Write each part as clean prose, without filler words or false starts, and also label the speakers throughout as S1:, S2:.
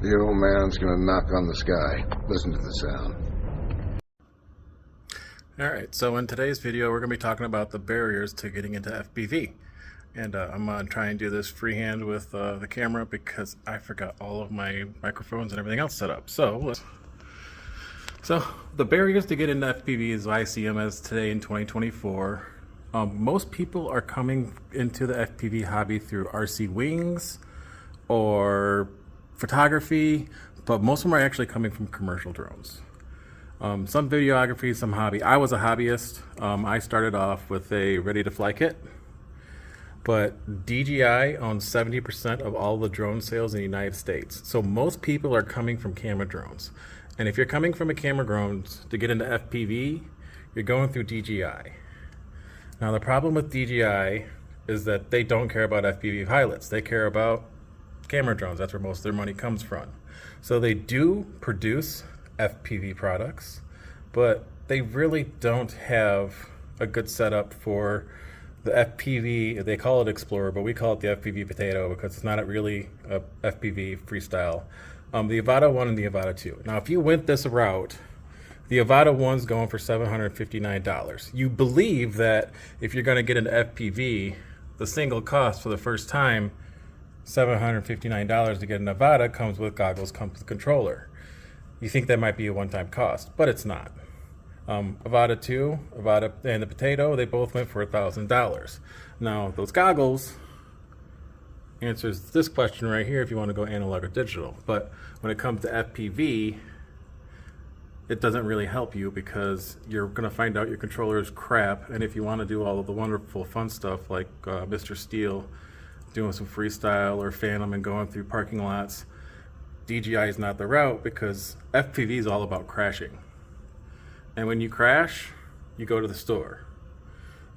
S1: The old man's gonna knock on the sky. Listen to the sound.
S2: Alright, so in today's video we're going to be talking about the barriers to getting into FPV. And I'm going to try and do this freehand with the camera because I forgot all of my microphones and everything else set up. So the barriers to get into FPV as I see them as today in 2024. Most people are coming into the FPV hobby through RC wings or photography, but most of them are actually coming from commercial drones. Some videography, some hobby. I was a hobbyist. I started off with a ready-to-fly kit, but DJI owns 70% of all the drone sales in the United States. So most people are coming from camera drones. And if you're coming from a camera drone to get into FPV, you're going through DJI. Now the problem with DJI is that they don't care about FPV pilots. They care about camera drones. That's where most of their money comes from. So they do produce FPV products, but they really don't have a good setup for the FPV. They call it Explorer, but we call it the FPV Potato because it's not really a FPV freestyle. The Avata 1 and the Avata 2. Now if you went this route, the Avata 1's going for $759. You believe that if you're going to get into FPV, the single cost for the first time, $759 to get an Avata, comes with goggles, comes with controller. You think that might be a one-time cost, but it's not. Avata 2, Avata and the Potato, they both went for $1,000. Now those goggles answers this question right here if you want to go analog or digital. But when it comes to FPV, it doesn't really help you because you're going to find out your controller is crap. And if you want to do all of the wonderful fun stuff like Mr. Steele doing some freestyle or Phantom and going through parking lots, DJI is not the route because FPV is all about crashing. And when you crash, you go to the store.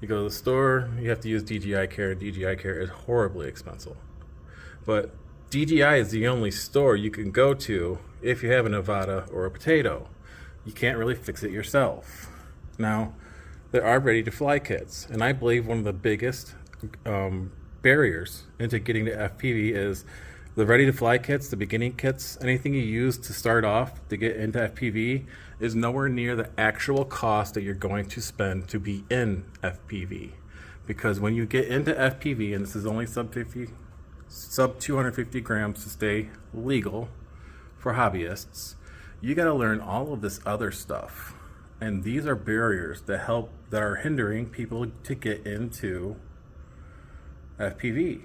S2: You go to the store, you have to use DJI Care, and DJI Care is horribly expensive. But DJI is the only store you can go to if you have an Avata or a Potato. You can't really fix it yourself. Now, there are ready-to-fly kits, and I believe one of the biggest barriers into getting to FPV is the ready-to-fly kits, the beginning kits. Anything you use to start off to get into FPV is nowhere near the actual cost that you're going to spend to be in FPV. Because when you get into FPV, and this is only sub 250 grams to stay legal for hobbyists, you got to learn all of this other stuff. And these are barriers that are hindering people to get into FPV.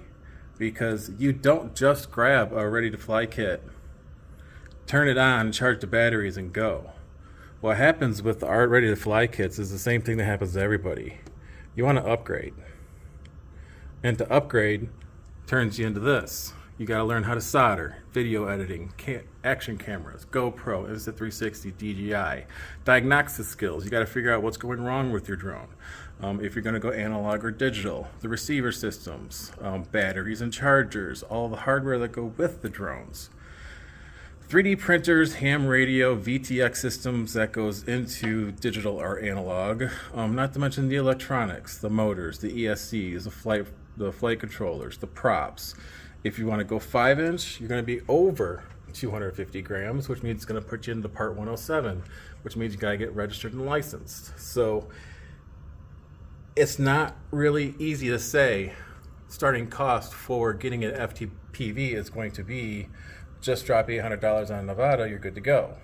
S2: Because you don't just grab a ready-to-fly kit, turn it on, charge the batteries, and go. What happens with our ready-to-fly kits is the same thing that happens to everybody. You want to upgrade. And to upgrade turns you into this. You got to learn how to solder, video editing, action cameras, GoPro, Insta360, DJI, diagnostic skills. You got to figure out what's going wrong with your drone. If you're going to go analog or digital, the receiver systems, batteries and chargers, all the hardware that go with the drones. 3D printers, ham radio, VTX systems that goes into digital or analog. Not to mention the electronics, the motors, the ESCs, the flight controllers, the props. If you want to go 5-inch, you're going to be over 250 grams, which means it's going to put you into Part 107, which means you got to get registered and licensed. So it's not really easy to say starting cost for getting an FPV is going to be just drop $800 on Nevada, you're good to go.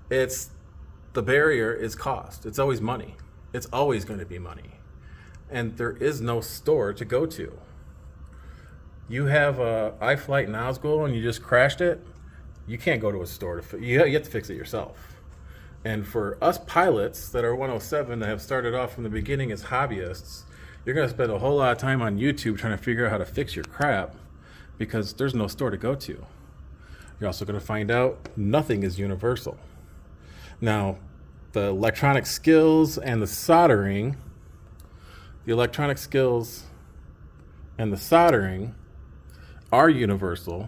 S2: The barrier is cost. It's always money. It's always going to be money. And there is no store to go to. You have a iFlight and Osgood and you just crashed it, you can't go to a store you have to fix it yourself. And for us pilots that are 107 that have started off from the beginning as hobbyists, you're going to spend a whole lot of time on YouTube trying to figure out how to fix your crap because there's no store to go to. You're also going to find out nothing is universal. Now, the electronic skills and the soldering, are universal,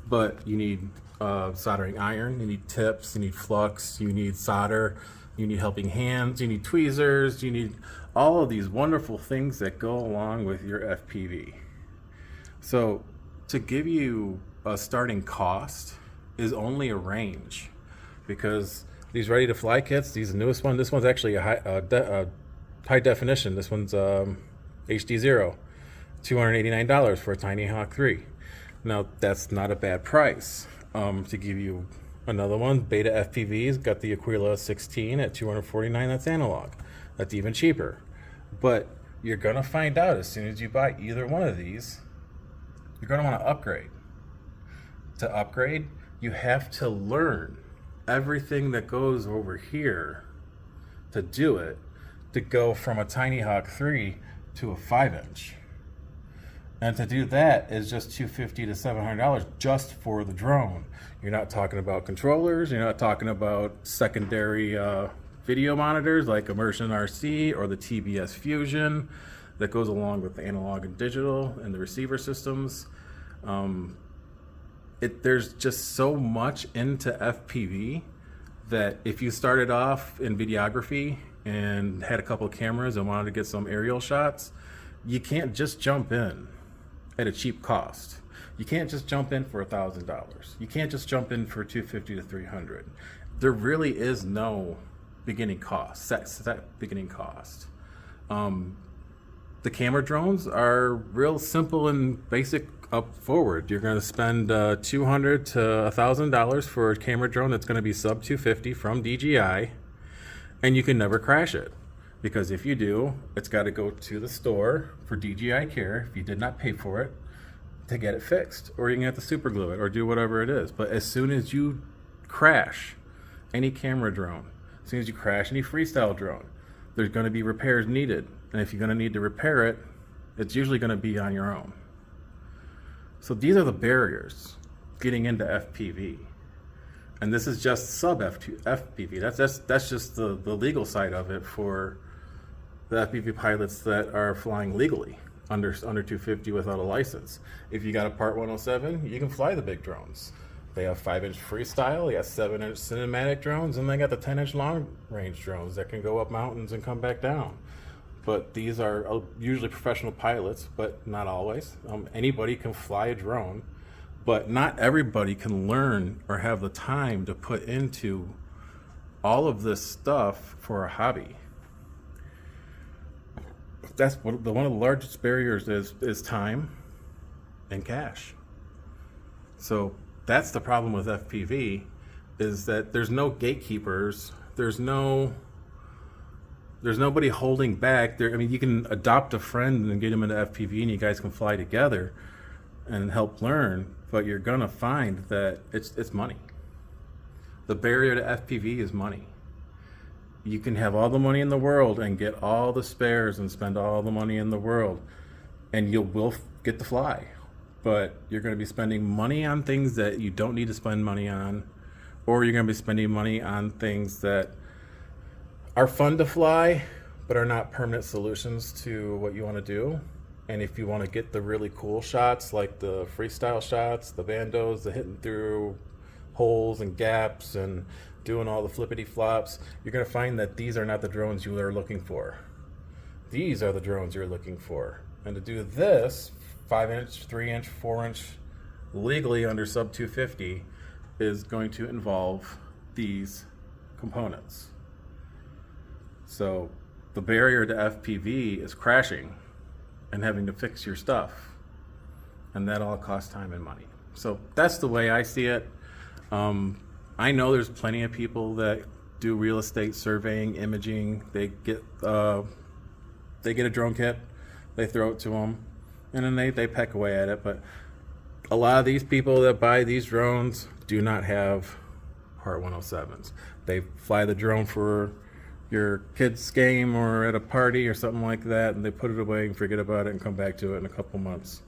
S2: but you need soldering iron, you need tips, you need flux, you need solder, you need helping hands, you need tweezers, you need all of these wonderful things that go along with your FPV. So to give you a starting cost is only a range, because these ready to fly kits, these newest one, this one's actually a high definition. This one's HD0, $289 for a Tiny Hawk 3. Now that's not a bad price. To give you another one, Beta FPV's got the Aquila 16 at $249. That's analog. That's even cheaper. But you're gonna find out as soon as you buy either one of these, you're gonna want to upgrade. To upgrade, you have to learn everything that goes over here to do it, to go from a Tiny Hawk 3 to a 5-inch. And to do that is just $250 to $700 just for the drone. You're not talking about controllers, you're not talking about secondary video monitors like Immersion RC or the TBS Fusion that goes along with the analog and digital and the receiver systems. There's just so much into FPV that if you started off in videography and had a couple of cameras and wanted to get some aerial shots, you can't just jump in at a cheap cost. You can't just jump in for $1,000. You can't just jump in for $250 to $300. There really is no beginning cost, set beginning cost. The camera drones are real simple and basic up forward. You're going to spend $200 to $1,000 for a camera drone that's going to be sub $250 from DJI, and you can never crash it, because if you do, it's got to go to the store for DJI Care if you did not pay for it to get it fixed, or you can have to super glue it or do whatever it is. But as soon as you crash any camera drone, as soon as you crash any freestyle drone, there's going to be repairs needed. And if you're going to need to repair it, it's usually going to be on your own. So these are the barriers getting into FPV. And this is just sub FPV. That's just the legal side of it for the FPV pilots that are flying legally under 250 without a license. If you got a Part 107, you can fly the big drones. They have 5-inch freestyle, they got 7-inch cinematic drones, and they got the 10-inch long-range drones that can go up mountains and come back down. But these are usually professional pilots, but not always. Anybody can fly a drone, but not everybody can learn or have the time to put into all of this stuff for a hobby. That's one of the largest barriers is time and cash. So that's the problem with FPV, is that there's no gatekeepers. There's nobody holding back. I mean, you can adopt a friend and get him into FPV, and you guys can fly together and help learn. But you're gonna find that it's money. The barrier to FPV is money. You can have all the money in the world and get all the spares and spend all the money in the world, and you will get to fly. But you're going to be spending money on things that you don't need to spend money on, or you're going to be spending money on things that are fun to fly, but are not permanent solutions to what you want to do. And if you want to get the really cool shots, like the freestyle shots, the bandos, the hitting through holes and gaps and doing all the flippity flops, you're going to find that these are not the drones you are looking for. These are the drones you're looking for. And to do this, 5-inch, 3-inch, 4-inch, legally under sub 250, is going to involve these components. So the barrier to FPV is crashing and having to fix your stuff. And that all costs time and money. So that's the way I see it. I know there's plenty of people that do real estate surveying, imaging. They get a drone kit, they throw it to them, and then they peck away at it. But a lot of these people that buy these drones do not have Part 107s. They fly the drone for your kid's game or at a party or something like that, and they put it away and forget about it and come back to it in a couple months.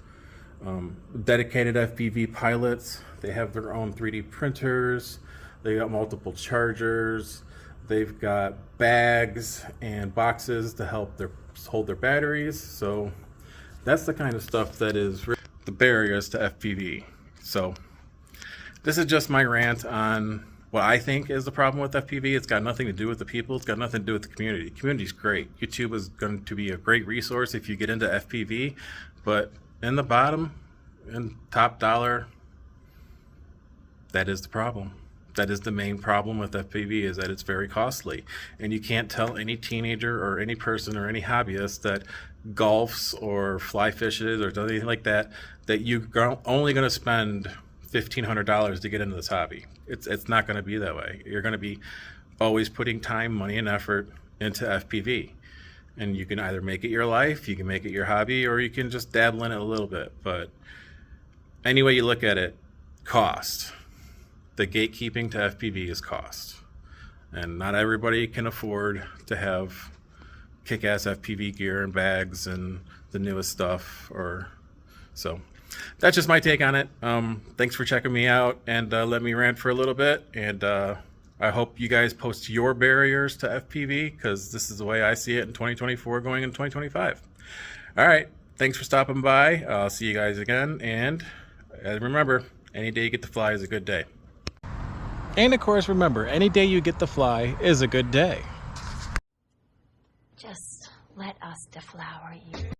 S2: Dedicated FPV pilots, they have their own 3D printers, they got multiple chargers, they've got bags and boxes to help hold their batteries. So that's the kind of stuff that is the barriers to FPV. So this is just my rant on what I think is the problem with FPV. It's got nothing to do with the people. It's got nothing to do with the community. The community's great. YouTube is going to be a great resource if you get into FPV, but in the bottom and top dollar, That is the problem. That is the main problem with FPV, is that it's very costly. And you can't tell any teenager or any person or any hobbyist that golfs or fly fishes or does anything like that, that you're only going to spend $1,500 to get into this hobby. It's not going to be that way. You're going to be always putting time, money, and effort into FPV. And you can either make it your life, you can make it your hobby, or you can just dabble in it a little bit. But any way you look at it, cost. The gatekeeping to FPV is cost. And not everybody can afford to have kick-ass FPV gear and bags and the newest stuff. So that's just my take on it. Thanks for checking me out, and let me rant for a little bit. And I hope you guys post your barriers to FPV, because this is the way I see it in 2024 going into 2025. All right. Thanks for stopping by. I'll see you guys again. And remember, any day you get to fly is a good day. And of course, remember, any day you get to fly is a good day.
S3: Just let us deflower you.